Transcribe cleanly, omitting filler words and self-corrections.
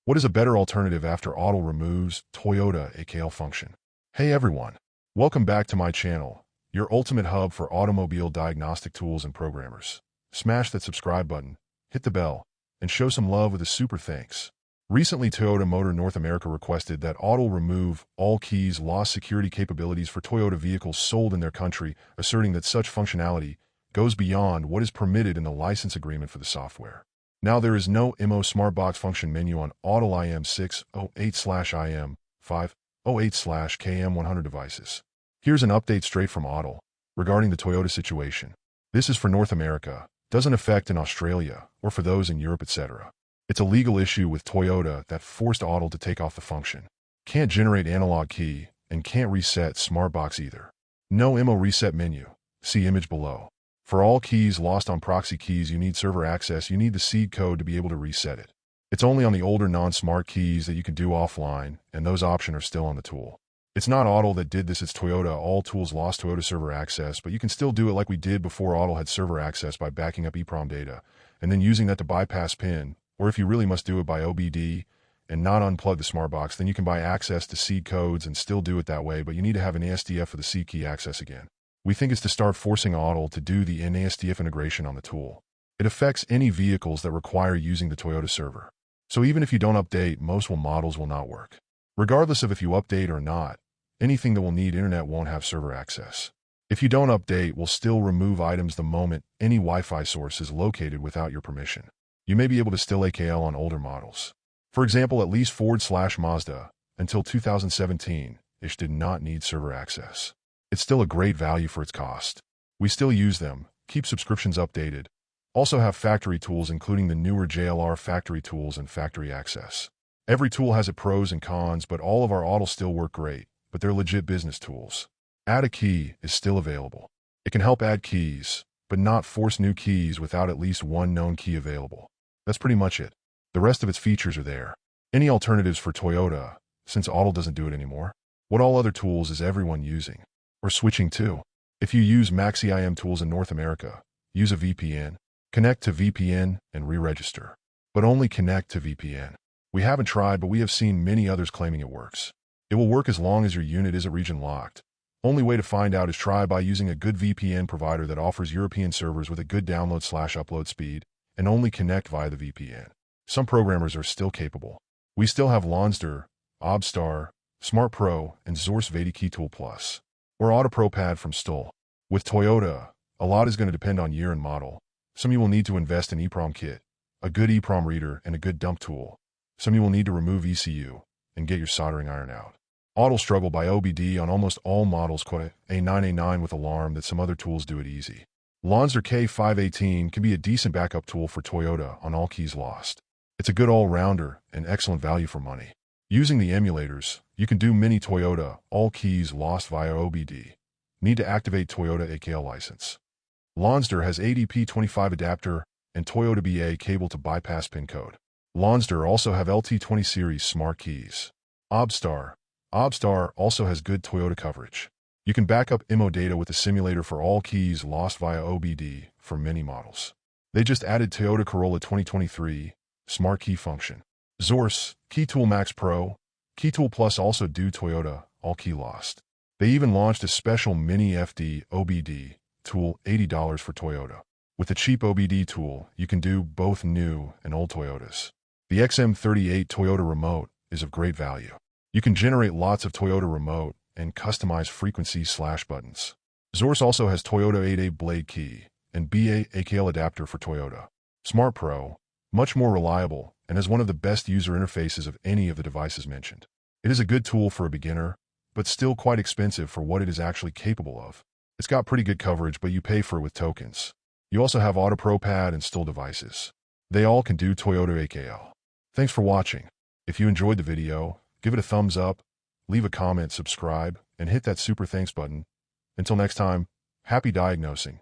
What is a better alternative after Autel removes Toyota AKL function? Hey everyone, welcome back to my channel, your ultimate hub for automobile diagnostic tools and programmers. Smash that subscribe button, hit the bell, and show some love with a super thanks. Recently, Toyota Motor North America requested that Autel remove all keys lost security capabilities for Toyota vehicles sold in their country, asserting that such functionality goes beyond what is permitted in the license agreement for the software. Now there is no immo SmartBox function menu on Autel IM608/IM508/KM100 devices. Here's an update straight from Autel regarding the Toyota situation. This is for North America, doesn't affect in Australia or for those in Europe, etc. It's a legal issue with Toyota that forced Autel to take off the function. Can't generate analog key and can't reset SmartBox either. No immo reset menu. See image below. For all keys lost on proxy keys, you need server access. You need the seed code to be able to reset it. It's only on the older non-smart keys that you can do offline, and those options are still on the tool. It's not Autel that did this, it's Toyota. All tools lost Toyota server access, but you can still do it like we did before Autel had server access by backing up EEPROM data, and then using that to bypass PIN, or if you really must do it by OBD and not unplug the SmartBox, then you can buy access to seed codes and still do it that way, but you need to have an ASDF for the seed key access again. We think it's to start forcing Autel to do the ASDF integration on the tool. It affects any vehicles that require using the Toyota server. So even if you don't update, most models will not work. Regardless of if you update or not, anything that will need internet won't have server access. If you don't update, we'll still remove items the moment any Wi-Fi source is located without your permission. You may be able to still AKL on older models. For example, at least Ford/Mazda, until 2017-ish, did not need server access. It's still a great value for its cost. We still use them, keep subscriptions updated, also have factory tools including the newer JLR factory tools and factory access. Every tool has its pros and cons, but all of our Autel still work great, but they're legit business tools. Add a key is still available. It can help add keys, but not force new keys without at least one known key available. That's pretty much it. The rest of its features are there. Any alternatives for Toyota, since Autel doesn't do it anymore? What all other tools is everyone using? Or switching to? If you use MaxiIM tools in North America, use a VPN, connect to VPN and re-register. But only connect to VPN. We haven't tried, but we have seen many others claiming it works. It will work as long as your unit isn't region locked. Only way to find out is try by using a good VPN provider that offers European servers with a good download/upload speed, and only connect via the VPN. Some programmers are still capable. We still have Lonsdor, OBDSTAR, SmartPro, and Xhorse Key Tool Plus. Or AutoPro Pad from Stoll. With Toyota, a lot is going to depend on year and model. Some you will need to invest in EEPROM kit, a good EEPROM reader, and a good dump tool. Some you will need to remove ECU and get your soldering iron out. Autel struggle by OBD on almost all models, A9A9 with alarm that some other tools do it easy. Lonsdor K518 can be a decent backup tool for Toyota on all keys lost. It's a good all-rounder and excellent value for money. Using the emulators, you can do mini Toyota, all keys lost via OBD. Need to activate Toyota AKL license. Lonsdor has ADP25 adapter and Toyota BA cable to bypass PIN code. Lonsdor also have LT20 series smart keys. OBDSTAR also has good Toyota coverage. You can back up immo data with the simulator for all keys lost via OBD for many models. They just added Toyota Corolla 2023 smart key function. Xhorse, Keytool Max Pro, Keytool Plus also do Toyota, all key lost. They even launched a special mini FD OBD tool, $80 for Toyota. With the cheap OBD tool, you can do both new and old Toyotas. The XM38 Toyota remote is of great value. You can generate lots of Toyota remote and customize frequency/buttons. Xhorse also has Toyota 8A blade key and BA AKL adapter for Toyota. SmartPro, much more reliable, and has one of the best user interfaces of any of the devices mentioned. It is a good tool for a beginner, but still quite expensive for what it is actually capable of. It's got pretty good coverage, but you pay for it with tokens. You also have AutoPro Pad and Stoll devices. They all can do Toyota AKL. Thanks for watching. If you enjoyed the video, give it a thumbs up, leave a comment, subscribe, and hit that super thanks button. Until next time, happy diagnosing.